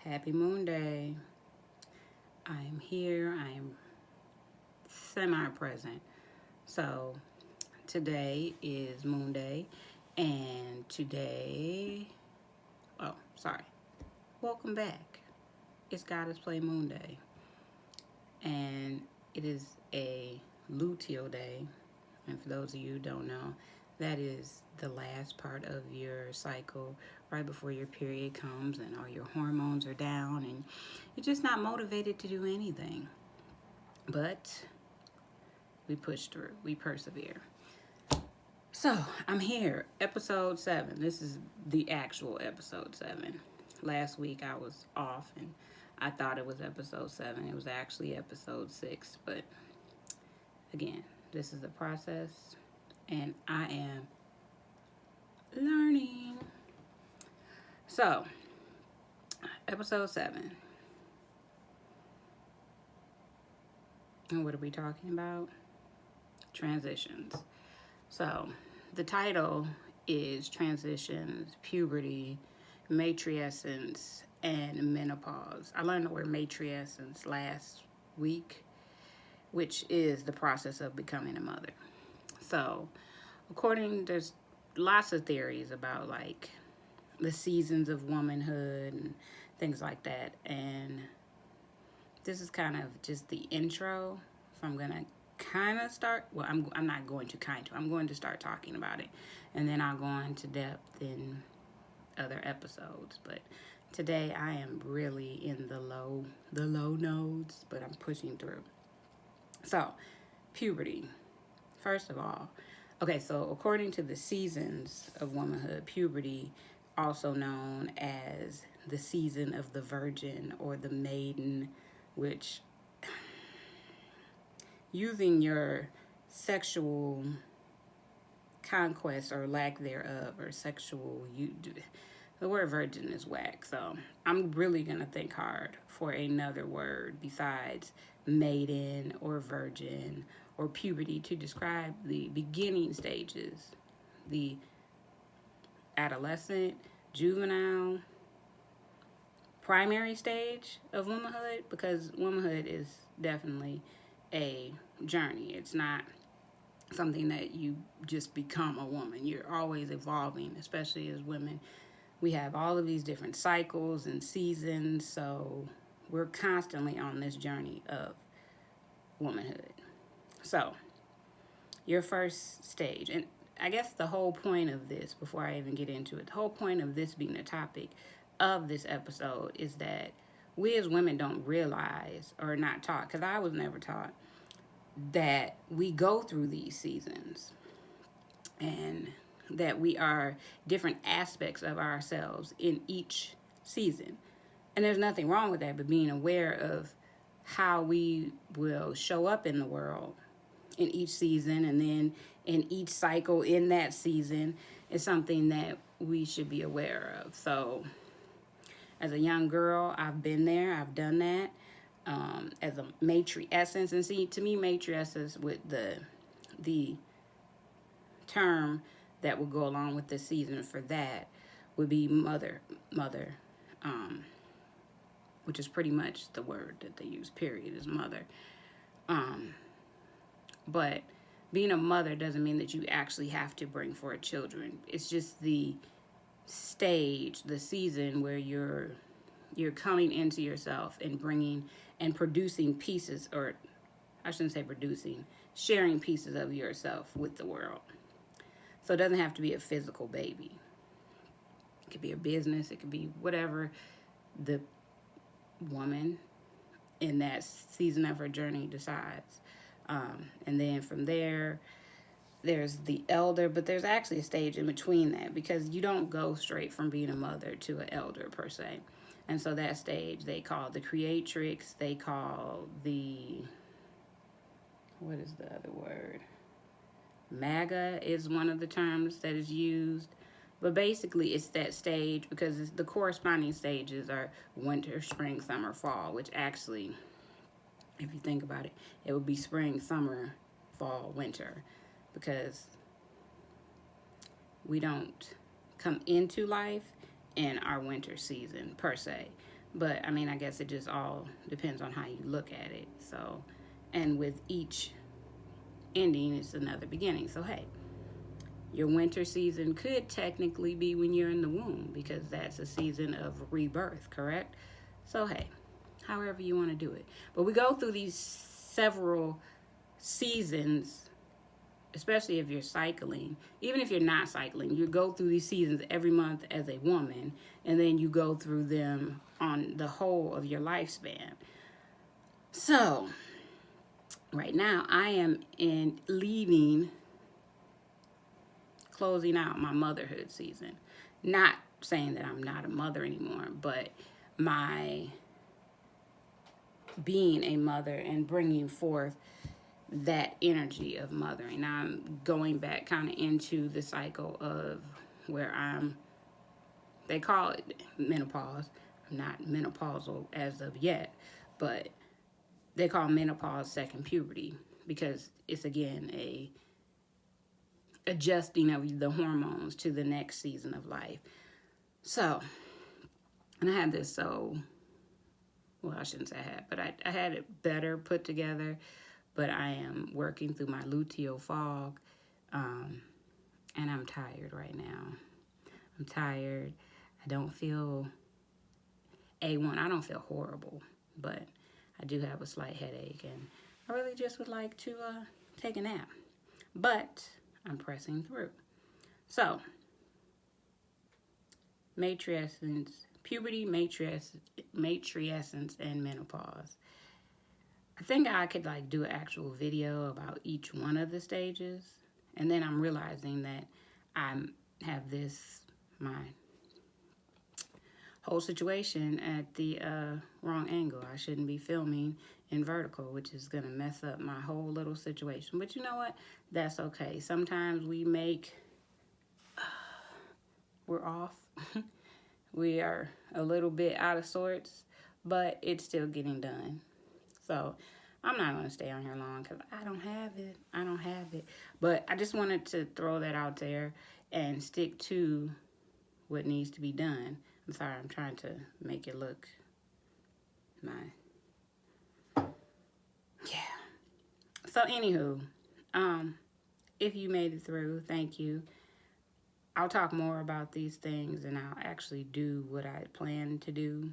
Happy Moon Day. I'm here. I'm semi present. So, today is Moon Day, and today, oh, sorry. Welcome back. It's Goddess Play Moon Day, and it is a luteal day. And for those of you who don't know, that is the last part of your cycle right before your period comes and all your hormones are down and you're just not motivated to do anything. But we push through, we persevere. So I'm here, episode 7. This is the actual episode 7. Last week I was off and I thought it was episode 7. It was actually episode 6. But again, this is a process and I am learning. So, episode 7. And what are we talking about? Transitions. So, the title is Transitions, Puberty, Matrescence, and Menopause. I learned the word matrescence last week, which is the process of becoming a mother. So, there's lots of theories about like the seasons of womanhood and things like that. And this is kind of just the intro. So I'm going to kind of start. Well, I'm not going to I'm going to start talking about it. And then I'll go into depth in other episodes. But today I am really in the low nodes, but I'm pushing through. So, puberty. First of all, okay, so according to the seasons of womanhood, puberty, also known as the season of the virgin or the maiden, which using your sexual conquest or lack thereof, or the word virgin is whack. So I'm really going to think hard for another word besides maiden or virgin or puberty to describe the beginning stages, the adolescent, juvenile, primary stage of womanhood, because womanhood is definitely a journey. It's not something that you just become a woman. You're always evolving, especially as women. We have all of these different cycles and seasons, so we're constantly on this journey of womanhood. So, your first stage, and I guess the whole point of this, before I even get into it, the whole point of this being the topic of this episode is that we as women don't realize or not taught, because I was never taught, that we go through these seasons and that we are different aspects of ourselves in each season. And there's nothing wrong with that, but being aware of how we will show up in the world in each season and then in each cycle in that season is something that we should be aware of. So as a young girl, I've been there, I've done that. As a matrescence, and see, to me, matrescence with the term that would go along with the season for that would be mother, which is pretty much the word that they use, period, is mother. But being a mother doesn't mean that you actually have to bring forth children. It's just the stage, the season where you're coming into yourself and bringing and producing pieces, or I shouldn't say producing, sharing pieces of yourself with the world. So it doesn't have to be a physical baby. It could be a business. It could be whatever the woman in that season of her journey decides. And then from there, there's the elder, but there's actually a stage in between that, because you don't go straight from being a mother to an elder per se. And so that stage they call the creatrix, they call what is the other word? MAGA is one of the terms that is used. But basically it's that stage, because the corresponding stages are winter, spring, summer, fall, which actually, if you think about it, it would be spring, summer, fall, winter, because we don't come into life in our winter season per se, But I mean, I guess it just all depends on how you look at it. So, and with each ending, it's another beginning. So, hey, your winter season could technically be when you're in the womb because that's a season of rebirth, correct? So, hey, however you want to do it. But we go through these several seasons, especially if you're cycling. Even if you're not cycling, you go through these seasons every month as a woman, and then you go through them on the whole of your lifespan. So, right now, I am closing out my motherhood season. Not saying that I'm not a mother anymore, but my being a mother and bringing forth that energy of mothering. Now I'm going back kind of into the cycle of where they call it menopause. I'm not menopausal as of yet, but they call menopause second puberty because it's again a adjusting of the hormones to the next season of life. So, and I had this I shouldn't say I had, but I had it better put together, but I am working through my luteal fog, and I'm tired right now. I'm tired. I don't feel, I don't feel horrible, but I do have a slight headache, and I really just would like to take a nap, but I'm pressing through. So, puberty, matrescence, and menopause. I think I could do an actual video about each one of the stages, and then I'm realizing that I have my whole situation at the wrong angle. I shouldn't be filming in vertical, which is going to mess up my whole little situation. But you know what? That's okay. Sometimes we're off. We are a little bit out of sorts, but it's still getting done. So I'm not going to stay on here long because I don't have it. But I just wanted to throw that out there and stick to what needs to be done. I'm sorry, I'm trying to make it look yeah. So anywho, if you made it through, thank you. I'll talk more about these things and I'll actually do what I plan to do.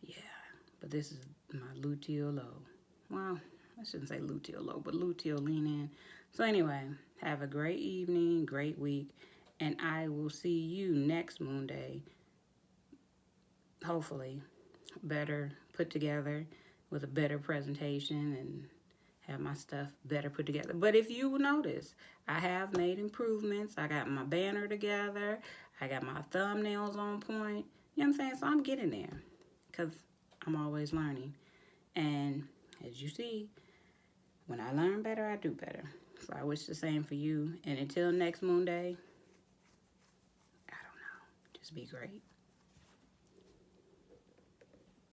Yeah, but this is my luteal low. Well, I shouldn't say luteal low, but luteal lean in. So anyway, have a great evening, great week, and I will see you next moon day. Hopefully, better put together with a better presentation and have my stuff better put together. But if you will notice, I have made improvements. I got my banner together. I got my thumbnails on point. You know what I'm saying? So I'm getting there because I'm always learning. And as you see, when I learn better, I do better. So I wish the same for you. And until next moon day, I don't know. Just be great.